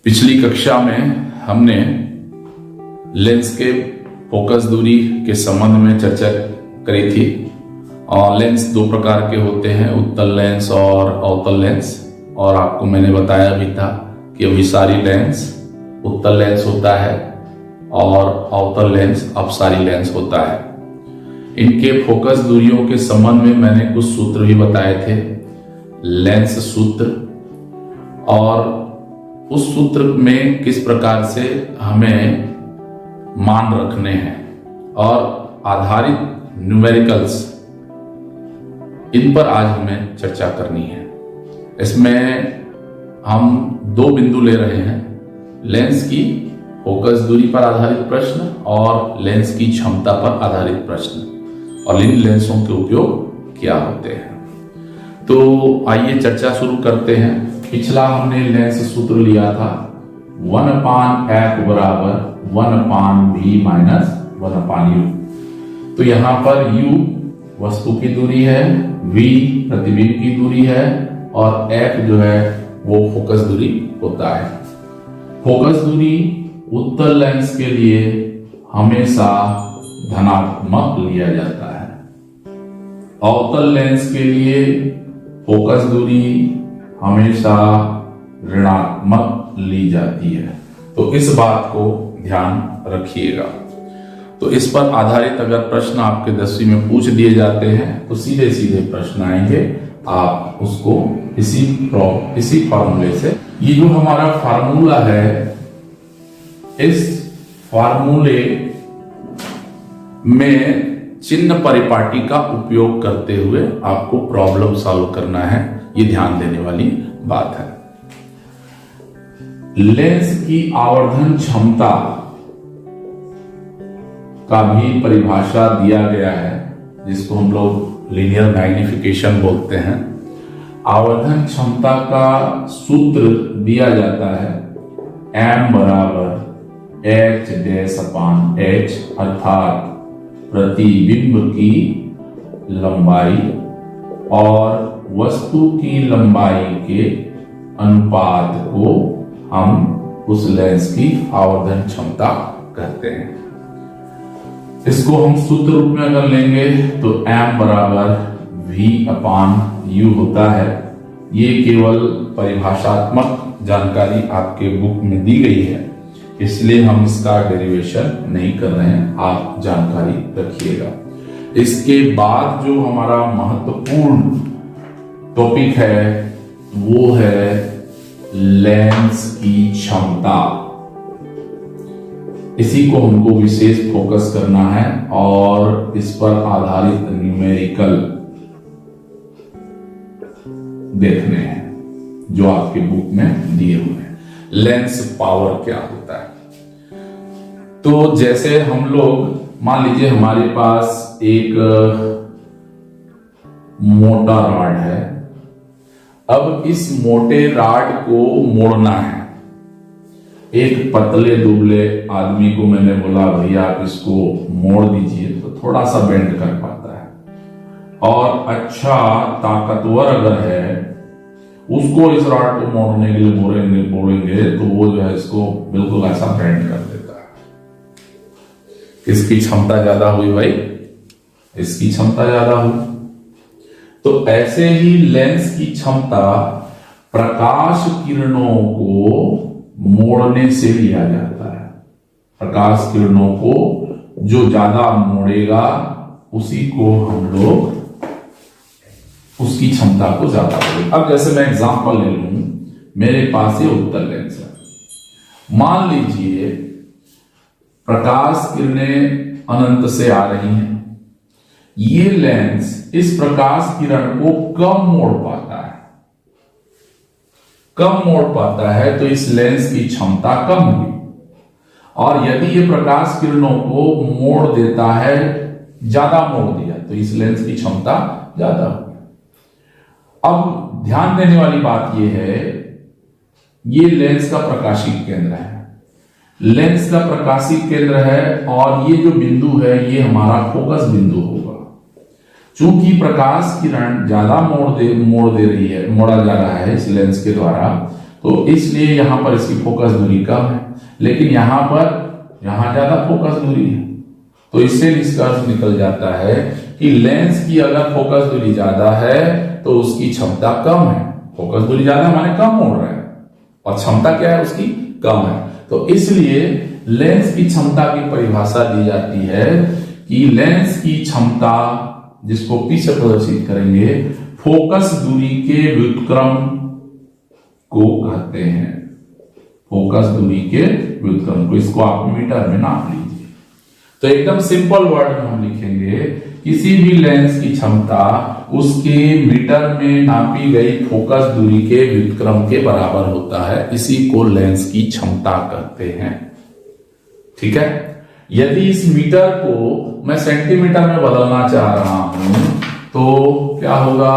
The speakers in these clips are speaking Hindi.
पिछली कक्षा में हमने लेंस के फोकस दूरी के संबंध में चर्चा करी थी। और लेंस दो प्रकार के होते हैं, उत्तल लेंस और अवतल लेंस। और आपको मैंने बताया भी था कि अभिसारी लेंस उत्तल लेंस होता है और अवतल लेंस अपसारी लेंस होता है। इनके फोकस दूरियों के संबंध में मैंने कुछ सूत्र भी बताए थे, लेंस सूत्र, और उस सूत्र में किस प्रकार से हमें मान रखने हैं और आधारित न्यूमेरिकल्स, इन पर आज हमें चर्चा करनी है। इसमें हम दो बिंदु ले रहे हैं, लेंस की फोकस दूरी पर आधारित प्रश्न और लेंस की क्षमता पर आधारित प्रश्न, और इन लेंसों के उपयोग क्या होते हैं। तो आइए चर्चा शुरू करते हैं। पिछला हमने लेंस सूत्र लिया था 1/f बराबर 1/v माइनस 1/u। तो यहां पर u वस्तु की दूरी है, v प्रतिबिंब की दूरी है और f जो है वो फोकस दूरी होता है। फोकस दूरी उत्तल लेंस के लिए हमेशा धनात्मक लिया जाता है, अवतल लेंस के लिए फोकस दूरी हमेशा ऋणात्मक ली जाती है। तो इस बात को ध्यान रखिएगा। तो इस पर आधारित अगर प्रश्न आपके 10वीं में पूछ दिए जाते हैं तो सीधे सीधे प्रश्न आएंगे, आप उसको इसी फार्मूले से, ये जो हमारा फार्मूला है, इस फार्मूले में चिन्ह परिपाटी का उपयोग करते हुए आपको प्रॉब्लम सॉल्व करना है। ये ध्यान देने वाली बात है। लेंस की आवर्धन क्षमता का भी परिभाषा दिया गया है, जिसको हम लोग लीनियर मैग्निफिकेशन बोलते हैं। आवर्धन क्षमता का सूत्र दिया जाता है m बराबर h/h, अर्थात प्रतिबिंब की लंबाई और वस्तु की लंबाई के अनुपात को हम उस लेंस की आवर्धन क्षमता कहते हैं। इसको हम सूत्र रूप में अगर लेंगे तो m बराबर v/u होता है। ये केवल परिभाषात्मक जानकारी आपके बुक में दी गई है, इसलिए हम इसका डेरिवेशन नहीं कर रहे हैं, आप जानकारी रखिएगा। इसके बाद जो हमारा महत्वपूर्ण टॉपिक है वो है लेंस की क्षमता। इसी को हमको विशेष फोकस करना है और इस पर आधारित न्यूमेरिकल देखने हैं जो आपके बुक में दिए हुए हैं। लेंस पावर क्या होता है? तो जैसे हम लोग, मान लीजिए हमारे पास एक मोटा रॉड है। अब इस मोटे रॉड को मोड़ना है। एक पतले दुबले आदमी को मैंने बोला भैया आप इसको मोड़ दीजिए, तो थोड़ा सा बेंड कर पाता है। और अच्छा ताकतवर अगर है, उसको इस रॉड को मोड़ने के लिए बोलेंगे तो वो जो है इसको बिल्कुल ऐसा बेंड कर देता है। किसकी क्षमता ज्यादा हुई भाई? इसकी क्षमता ज्यादा हुई। तो ऐसे ही लेंस की क्षमता प्रकाश किरणों को मोड़ने से लिया जाता है। प्रकाश किरणों को जो ज्यादा मोड़ेगा उसी को हम लोग, उसकी क्षमता को ज्यादा करें। अब जैसे मैं एग्जांपल ले लूं, मेरे पास ये उत्तल लेंस है। मान लीजिए प्रकाश किरणें अनंत से आ रही हैं। ये लेंस इस प्रकाश किरण को कम मोड़ पाता है, तो इस लेंस की क्षमता कम हुई। और यदि ये प्रकाश किरणों को मोड़ देता है, ज्यादा मोड़ दिया, तो इस लेंस की क्षमता ज्यादा हुई। अब ध्यान देने वाली बात यह है, ये लेंस का प्रकाशिक केंद्र है। लेंस का प्रकाशिक केंद्र है और ये जो बिंदु है ये हमारा फोकस बिंदु होगा। चूंकि प्रकाश किरण ज्यादा मोड़ा जा रहा है इस लेंस के द्वारा, तो इसलिए यहां पर इसकी फोकस दूरी कम है, लेकिन यहां ज्यादा फोकस दूरी है। तो इससे निष्कर्ष निकल जाता है कि लेंस की अगर फोकस दूरी ज्यादा है तो उसकी क्षमता कम है। फोकस दूरी ज्यादा माने कम मोड़ रहा है, और क्षमता क्या है उसकी, कम है। तो इसलिए लेंस की क्षमता की परिभाषा दी जाती है कि लेंस की क्षमता, जिसको पी से प्रदर्शित करेंगे, फोकस दूरी के व्युत्क्रम को कहते हैं। फोकस दूरी के व्युत्क्रम को, इसको आप मीटर में नाप लीजिए। तो एकदम सिंपल वर्ड में हम लिखेंगे, किसी भी लेंस की क्षमता उसके मीटर में नापी गई फोकस दूरी के व्युत्क्रम के बराबर होता है। इसी को लेंस की क्षमता कहते हैं। ठीक है। यदि इस मीटर को मैं सेंटीमीटर में बदलना चाह रहा हूं तो क्या होगा,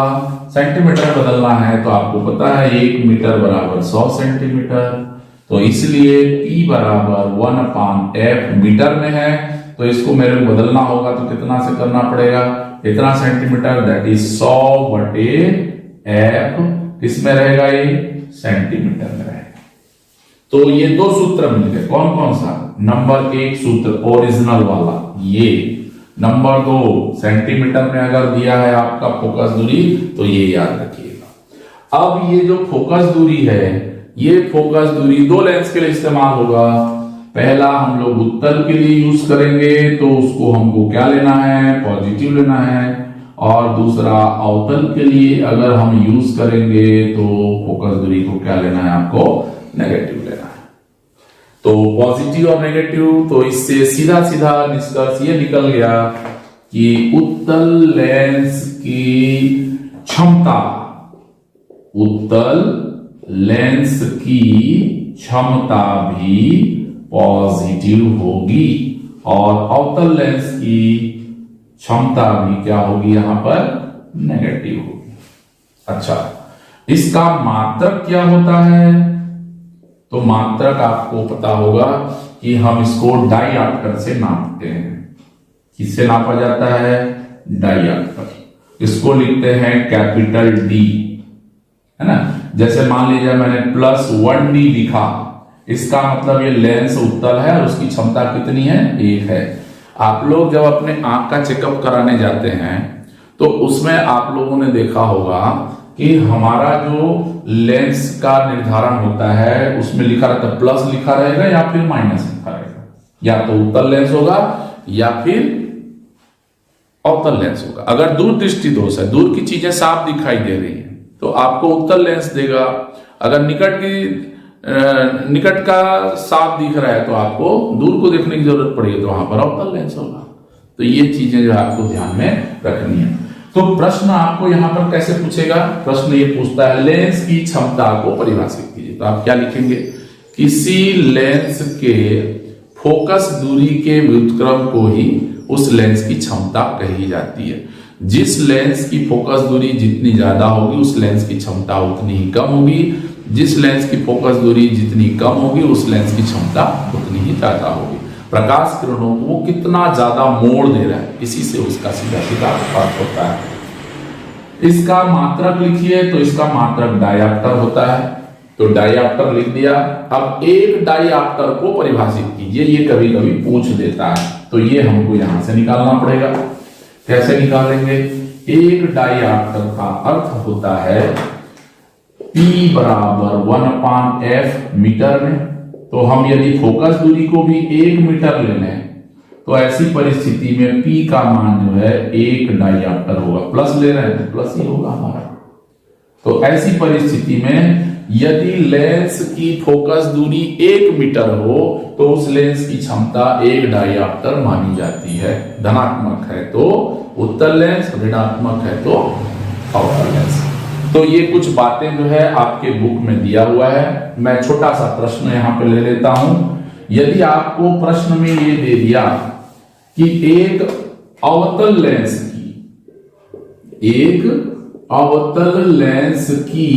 सेंटीमीटर में बदलना है तो आपको पता है 1 मीटर बराबर 100 सेंटीमीटर। तो इसलिए P बराबर 1/f मीटर में है, तो इसको मेरे को बदलना होगा तो कितना से करना पड़ेगा, इतना सेंटीमीटर, दैट इज 100/f। किसमें रहेगा, ये सेंटीमीटर में रहेगा। तो ये दो सूत्र मिल गए। कौन कौन सा, नंबर 1 सूत्र ओरिजिनल वाला ये, नंबर 2 सेंटीमीटर में अगर दिया है आपका फोकस दूरी तो ये याद रखिएगा। अब ये जो फोकस दूरी है, ये फोकस दूरी दो लेंस के लिए इस्तेमाल होगा। पहला हम लोग उत्तल के लिए यूज करेंगे, तो उसको हमको क्या लेना है, पॉजिटिव लेना है। और दूसरा अवतल के लिए अगर हम यूज करेंगे तो फोकस दूरी को क्या लेना है, आपको नेगेटिव लेना है। तो पॉजिटिव और नेगेटिव, तो इससे सीधा सीधा निष्कर्ष ये निकल गया कि उत्तल लेंस की क्षमता, उत्तल लेंस की क्षमता भी पॉजिटिव होगी और अवतल लेंस की क्षमता भी क्या होगी, यहां पर नेगेटिव होगी। अच्छा, इसका मात्रक क्या होता है, तो मात्रक आपको पता होगा कि हम इसको डायऑप्टर से नापते हैं। किससे नापा जाता है, डायऑप्टर। इसको लिखते हैं कैपिटल डी, है ना। जैसे मान लीजिए मैंने +1D लिखा, इसका मतलब ये लेंस उत्तल है और उसकी क्षमता कितनी है, 1 है। आप लोग जब अपने आंख का चेकअप कराने जाते हैं तो उसमें आप लोगों ने देखा होगा कि हमारा जो लेंस का निर्धारण होता है उसमें लिखा रहता है, प्लस लिखा रहेगा या फिर माइनस लिखा रहेगा। या तो उत्तल लेंस होगा या फिर अवतल लेंस होगा। अगर दूर दृष्टि दोष है, दूर की चीजें साफ दिखाई दे रही है, तो आपको उत्तल लेंस देगा। अगर निकट का साफ दिख रहा है तो आपको दूर को देखने की जरूरत पड़ेगी, तो वहां पर अवतल लेंस होगा। तो ये चीजें जो है आपको ध्यान में रखनी है। तो प्रश्न आपको यहां पर कैसे पूछेगा, प्रश्न ये पूछता है लेंस की क्षमता को परिभाषित कीजिए। तो आप क्या लिखेंगे, किसी लेंस के फोकस दूरी के व्युत्क्रम को ही उस लेंस की क्षमता कही जाती है। जिस लेंस की फोकस दूरी जितनी ज्यादा होगी उस लेंस की क्षमता उतनी ही कम होगी। जिस लेंस की फोकस दूरी जितनी कम होगी उस लेंस की क्षमता उतनी ही ज्यादा होगी। प्रकाश किरणों को वो कितना ज्यादा मोड़ दे रहा है, इसी से उसका सीधा सीधा अर्थ होता है। इसका मात्रक लिखिए, तो इसका मात्रक डायऑप्टर होता है, तो डायऑप्टर लिख दिया। अब एक डायऑप्टर को परिभाषित कीजिए, ये कभी कभी पूछ देता है, तो ये हमको यहां से निकालना पड़ेगा। कैसे निकालेंगे, एक डायऑप्टर का अर्थ होता है P बराबर 1/f मीटर में। तो हम यदि फोकस दूरी को भी 1 मीटर ले लें तो ऐसी परिस्थिति में P का मान जो है 1 डायऑप्टर होगा। प्लस ले रहे हैं तो प्लस ही होगा हमारा। तो ऐसी परिस्थिति में यदि लेंस की फोकस दूरी 1 मीटर हो तो उस लेंस की क्षमता 1 डायऑप्टर मानी जाती है। धनात्मक है तो उत्तल लेंस, ऋणात्मक है तो अवतल लेंस। तो ये कुछ बातें जो है आपके बुक में दिया हुआ है। मैं छोटा सा प्रश्न यहां पे ले लेता हूं। यदि आपको प्रश्न में ये दे दिया कि एक अवतल लेंस की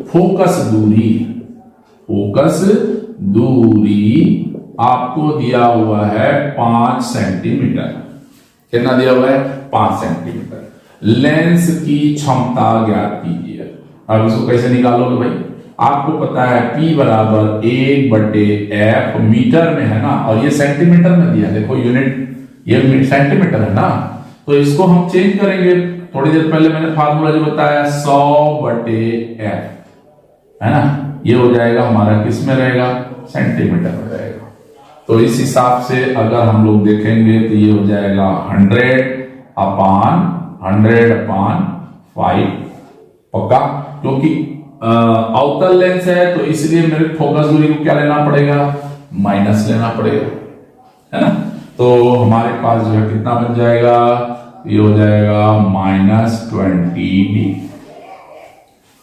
फोकस दूरी आपको दिया हुआ है 5 सेंटीमीटर। कितना दिया हुआ है, 5 सेंटीमीटर। लेंस की क्षमता ज्ञात कीजिए। अब इसको कैसे निकालोगे भाई, आपको पता है P बराबर 1/f मीटर में है ना, और ये सेंटीमीटर में दिया, देखो यूनिट ये सेंटीमीटर है ना, तो इसको हम चेंज करेंगे। थोड़ी देर पहले मैंने फार्मूला जो बताया 100/f है ना, ये हो जाएगा हमारा किस में रहेगा, सेंटीमीटर में रहेगा। तो इस हिसाब से अगर हम लोग देखेंगे तो ये हो जाएगा 100/5 पक्का, क्योंकि अवतल लेंस है तो इसलिए मेरे फोकस दूरी को क्या लेना पड़ेगा, माइनस लेना पड़ेगा, है ना। तो हमारे पास जो है कितना बन जाएगा, ये हो जाएगा -20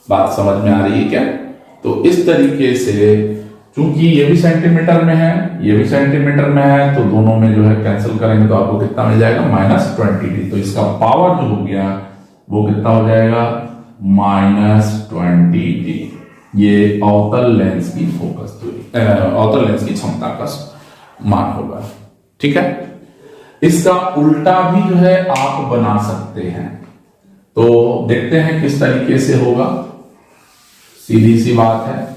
बात समझ में आ रही है क्या। तो इस तरीके से चूंकि ये भी सेंटीमीटर में है, ये भी सेंटीमीटर में है, तो दोनों में जो है कैंसिल करेंगे तो आपको कितना मिल जाएगा, -20। तो इसका पावर जो हो गया वो कितना हो जाएगा, -20। ये अवतल लेंस की फोकस दूरी, अवतल लेंस की क्षमता का मान होगा, ठीक है। इसका उल्टा भी जो है आप बना सकते हैं, तो देखते हैं किस तरीके से होगा। सीधी सी बात है,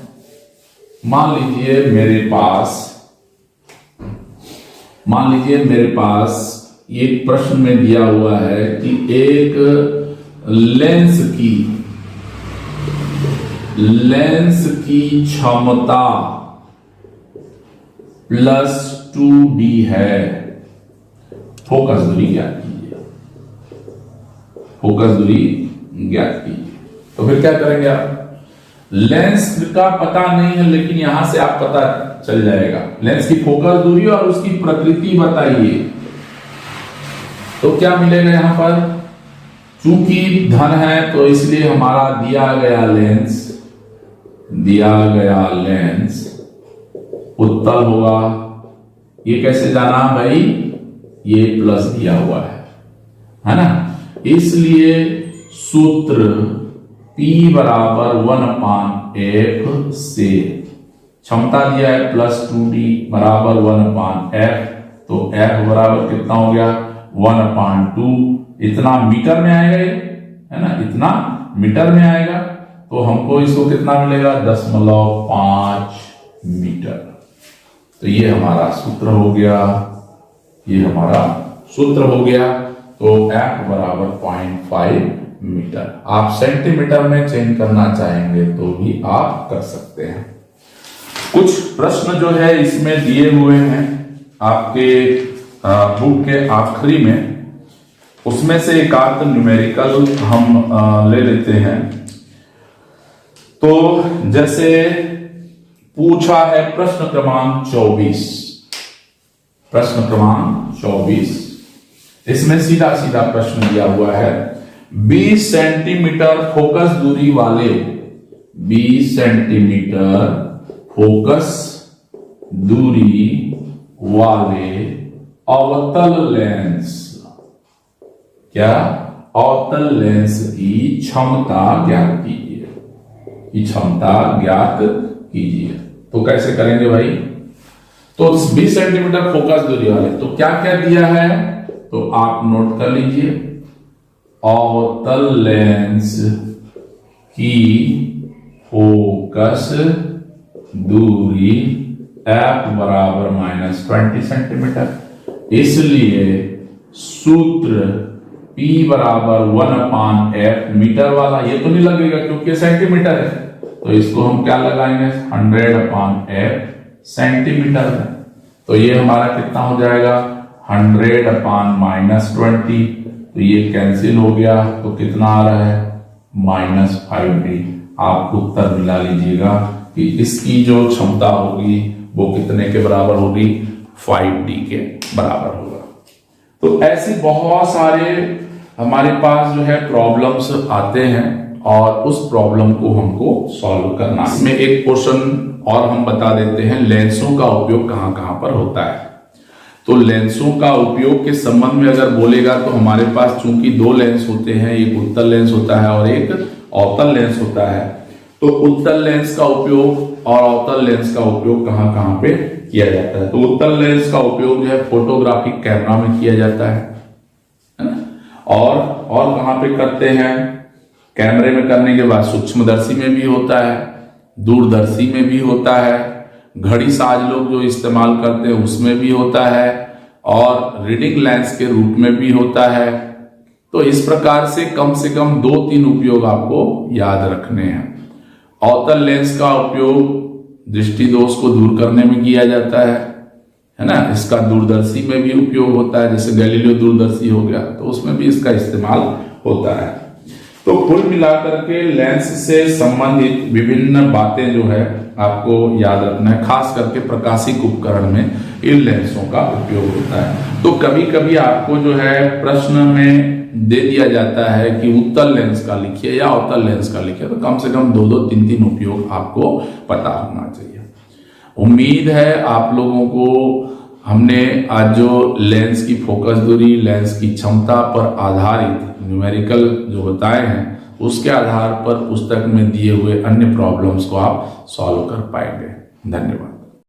मान लीजिए मेरे पास एक प्रश्न में दिया हुआ है कि एक लेंस की क्षमता +2d है, फोकस दूरी ज्ञात कीजिए, फोकस दूरी ज्ञात कीजिए। तो फिर क्या करेंगे आप, लेंस का पता नहीं है लेकिन यहां से आप पता चल जाएगा, लेंस की फोकस दूरी और उसकी प्रकृति बताइए। तो क्या मिलेगा यहां पर, चूंकि धन है तो इसलिए हमारा दिया गया लेंस उत्तल होगा। ये कैसे जाना भाई, ये प्लस दिया हुआ है ना, इसलिए सूत्र P बराबर 1/f से क्षमता दिया है +2d बराबर 1/f, तो f बराबर कितना हो गया 1/2, इतना मीटर में आएगा ये, है ना, इतना मीटर में आएगा। तो हमको इसको कितना मिलेगा 10.5 मीटर। तो ये हमारा सूत्र हो गया, ये हमारा सूत्र हो गया। तो f बराबर 0.5 मीटर। आप सेंटीमीटर में चेंज करना चाहेंगे तो भी आप कर सकते हैं। कुछ प्रश्न जो है इसमें दिए हुए हैं आपके बुक के आखिरी में, उसमें से एक आध न्यूमेरिकल हम ले लेते हैं। तो जैसे पूछा है प्रश्न क्रमांक 24, इसमें सीधा सीधा प्रश्न दिया हुआ है, 20 सेंटीमीटर फोकस दूरी वाले 20 सेंटीमीटर फोकस दूरी वाले अवतल लेंस, क्या अवतल लेंस की क्षमता ज्ञात कीजिए, तो कैसे करेंगे भाई। तो 20 सेंटीमीटर फोकस दूरी वाले, तो क्या क्या दिया है तो आप नोट कर लीजिए। अवतल लेंस की फोकस दूरी f बराबर -20 सेंटीमीटर, इसलिए सूत्र P बराबर 1/f मीटर वाला, ये तो नहीं लगेगा क्योंकि सेंटीमीटर है, तो इसको हम क्या लगाएंगे 100/f सेंटीमीटर में। तो ये हमारा कितना हो जाएगा 100/-20, तो ये कैंसिल हो गया, तो कितना आ रहा है -5d। आप उत्तर मिला लीजिएगा कि इसकी जो क्षमता होगी वो कितने के बराबर होगी, 5d के बराबर होगा। तो ऐसे बहुत सारे हमारे पास जो है प्रॉब्लम्स आते हैं और उस प्रॉब्लम को हमको सॉल्व करना। इसमें एक क्वेश्चन और हम बता देते हैं, लेंसों का उपयोग कहां कहां पर होता है। तो लेंसों का उपयोग के संबंध में अगर बोलेगा तो हमारे पास चूंकि दो लेंस होते हैं, एक उत्तल लेंस होता है और एक अवतल लेंस होता है। तो उत्तल लेंस का उपयोग और अवतल लेंस का उपयोग कहां कहां पे किया जाता है। तो उत्तल लेंस का उपयोग जो है फोटोग्राफिक कैमरा में किया जाता है ना, और कहां पे करते हैं, कैमरे में करने के बाद सूक्ष्मदर्शी में भी होता है, दूरदर्शी में भी होता है, घड़ी साज लोग जो इस्तेमाल करते हैं उसमें भी होता है, और रीडिंग लेंस के रूप में भी होता है। तो इस प्रकार से कम 2-3 उपयोग आपको याद रखने हैं। अवतल लेंस का उपयोग दृष्टि दोष को दूर करने में किया जाता है ना। इसका दूरदर्शी में भी उपयोग होता है, जैसे गैलीलियो दूरदर्शी हो गया तो उसमें भी इसका इस्तेमाल होता है। तो कुल मिलाकर के लेंस से संबंधित विभिन्न बातें जो है आपको याद रखना है, खास करके प्रकाशिक उपकरण में इन लेंसों का उपयोग होता है। तो कभी कभी आपको जो है प्रश्न में दे दिया जाता है कि उत्तल लेंस का लिखिए या अवतल लेंस का लिखिए, तो कम से कम 2-2, 3-3 उपयोग आपको पता होना चाहिए। उम्मीद है आप लोगों को हमने आज जो लेंस की फोकस दूरी, लेंस की क्षमता पर आधारित न्यूमेरिकल जो बताए हैं उसके आधार पर पुस्तक में दिए हुए अन्य प्रॉब्लम्स को आप सॉल्व कर पाएंगे। धन्यवाद।